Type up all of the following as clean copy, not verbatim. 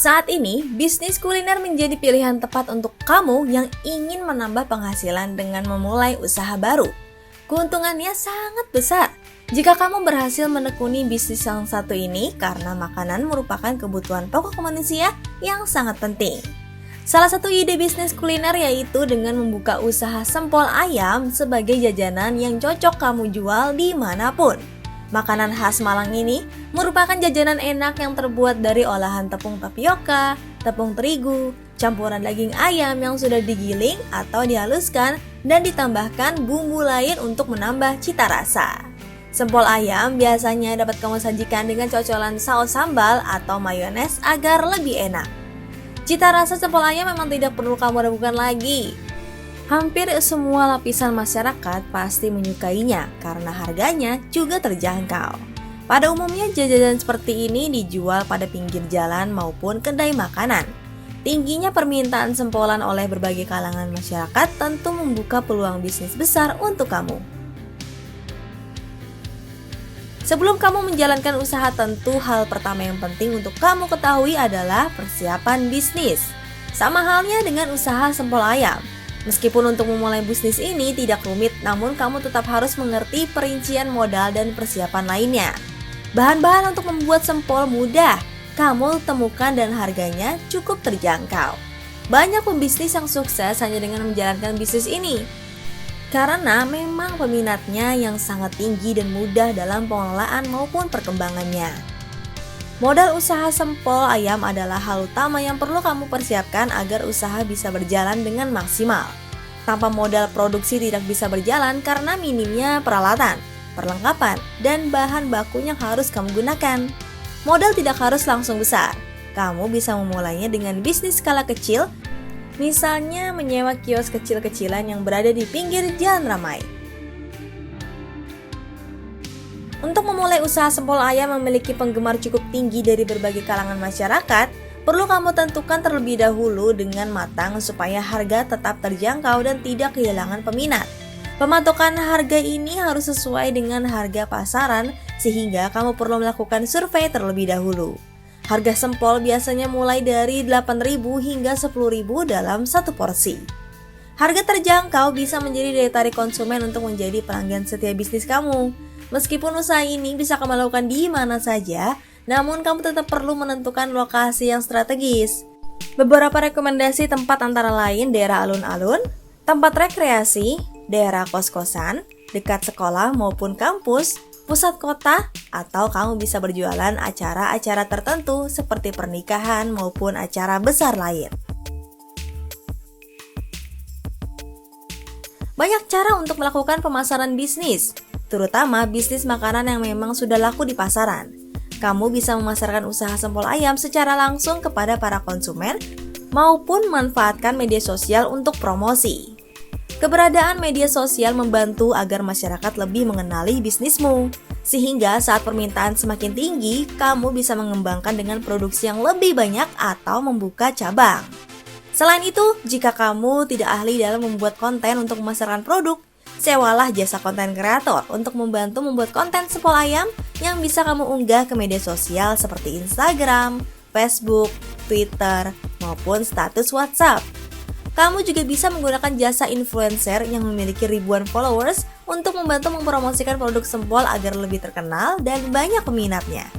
Saat ini, bisnis kuliner menjadi pilihan tepat untuk kamu yang ingin menambah penghasilan dengan memulai usaha baru. Keuntungannya sangat besar jika kamu berhasil menekuni bisnis yang satu ini karena makanan merupakan kebutuhan pokok manusia yang sangat penting. Salah satu ide bisnis kuliner yaitu dengan membuka usaha sempol ayam sebagai jajanan yang cocok kamu jual dimanapun. Makanan khas Malang ini merupakan jajanan enak yang terbuat dari olahan tepung tapioka, tepung terigu, campuran daging ayam yang sudah digiling atau dihaluskan dan ditambahkan bumbu lain untuk menambah cita rasa. Sempol ayam biasanya dapat kamu sajikan dengan cocolan saus sambal atau mayones agar lebih enak. Cita rasa sempol ayam memang tidak perlu kamu ragukan lagi. Hampir semua lapisan masyarakat pasti menyukainya karena harganya juga terjangkau. Pada umumnya jajanan seperti ini dijual pada pinggir jalan maupun kedai makanan. Tingginya permintaan sempolan oleh berbagai kalangan masyarakat tentu membuka peluang bisnis besar untuk kamu. Sebelum kamu menjalankan usaha, tentu hal pertama yang penting untuk kamu ketahui adalah persiapan bisnis. Sama halnya dengan usaha sempol ayam. Meskipun untuk memulai bisnis ini tidak rumit, namun kamu tetap harus mengerti perincian modal dan persiapan lainnya. Bahan-bahan untuk membuat sempol mudah kamu temukan dan harganya cukup terjangkau. Banyak pembisnis yang sukses hanya dengan menjalankan bisnis ini, karena memang peminatnya yang sangat tinggi dan mudah dalam pengelolaan maupun perkembangannya. Modal usaha sempol ayam adalah hal utama yang perlu kamu persiapkan agar usaha bisa berjalan dengan maksimal. Tanpa modal, produksi tidak bisa berjalan karena minimnya peralatan, perlengkapan, dan bahan baku yang harus kamu gunakan. Modal tidak harus langsung besar. Kamu bisa memulainya dengan bisnis skala kecil, misalnya menyewa kios kecil-kecilan yang berada di pinggir jalan ramai. Untuk memulai usaha sempol ayam memiliki penggemar cukup tinggi dari berbagai kalangan masyarakat, perlu kamu tentukan terlebih dahulu dengan matang supaya harga tetap terjangkau dan tidak kehilangan peminat. Pematokan harga ini harus sesuai dengan harga pasaran sehingga kamu perlu melakukan survei terlebih dahulu. Harga sempol biasanya mulai dari 8.000 hingga 10.000 dalam satu porsi. Harga terjangkau bisa menjadi daya tarik konsumen untuk menjadi pelanggan setia bisnis kamu. Meskipun usaha ini bisa kamu lakukan di mana saja, namun kamu tetap perlu menentukan lokasi yang strategis. Beberapa rekomendasi tempat antara lain daerah alun-alun, tempat rekreasi, daerah kos-kosan, dekat sekolah maupun kampus, pusat kota, atau kamu bisa berjualan acara-acara tertentu seperti pernikahan maupun acara besar lain. Banyak cara untuk melakukan pemasaran bisnis, terutama bisnis makanan yang memang sudah laku di pasaran. Kamu bisa memasarkan usaha sempol ayam secara langsung kepada para konsumen maupun manfaatkan media sosial untuk promosi. Keberadaan media sosial membantu agar masyarakat lebih mengenali bisnismu, sehingga saat permintaan semakin tinggi, kamu bisa mengembangkan dengan produksi yang lebih banyak atau membuka cabang. Selain itu, jika kamu tidak ahli dalam membuat konten untuk memasarkan produk, sewalah jasa konten kreator untuk membantu membuat konten sempol ayam yang bisa kamu unggah ke media sosial seperti Instagram, Facebook, Twitter, maupun status WhatsApp. Kamu juga bisa menggunakan jasa influencer yang memiliki ribuan followers untuk membantu mempromosikan produk sempol agar lebih terkenal dan banyak peminatnya.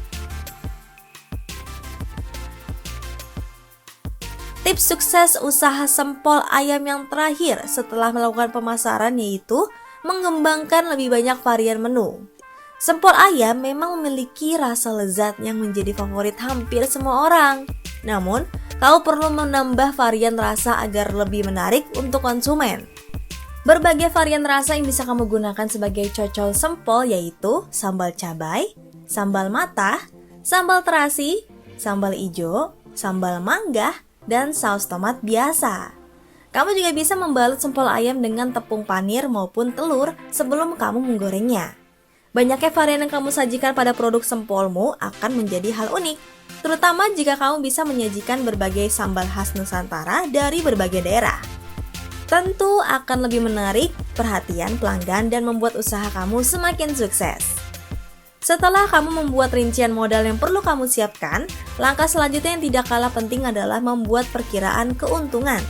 Tips sukses usaha sempol ayam yang terakhir setelah melakukan pemasaran yaitu mengembangkan lebih banyak varian menu. Sempol ayam memang memiliki rasa lezat yang menjadi favorit hampir semua orang. Namun, kamu perlu menambah varian rasa agar lebih menarik untuk konsumen. Berbagai varian rasa yang bisa kamu gunakan sebagai cocol sempol yaitu sambal cabai, sambal matah, sambal terasi, sambal ijo, sambal mangga, dan saus tomat biasa. Kamu juga bisa membalut sempol ayam dengan tepung panir maupun telur sebelum kamu menggorengnya. Banyaknya varian yang kamu sajikan pada produk sempolmu akan menjadi hal unik, terutama jika kamu bisa menyajikan berbagai sambal khas Nusantara dari berbagai daerah. Tentu akan lebih menarik perhatian pelanggan dan membuat usaha kamu semakin sukses. Setelah kamu membuat rincian modal yang perlu kamu siapkan, langkah selanjutnya yang tidak kalah penting adalah membuat perkiraan keuntungan.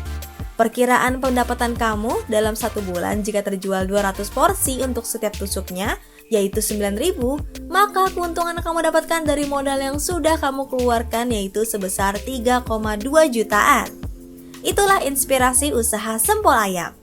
Perkiraan pendapatan kamu dalam 1 bulan jika terjual 200 porsi untuk setiap tusuknya, yaitu 9.000, maka keuntungan yang kamu dapatkan dari modal yang sudah kamu keluarkan yaitu sebesar 3,2 jutaan. Itulah inspirasi usaha Sempol Ayam.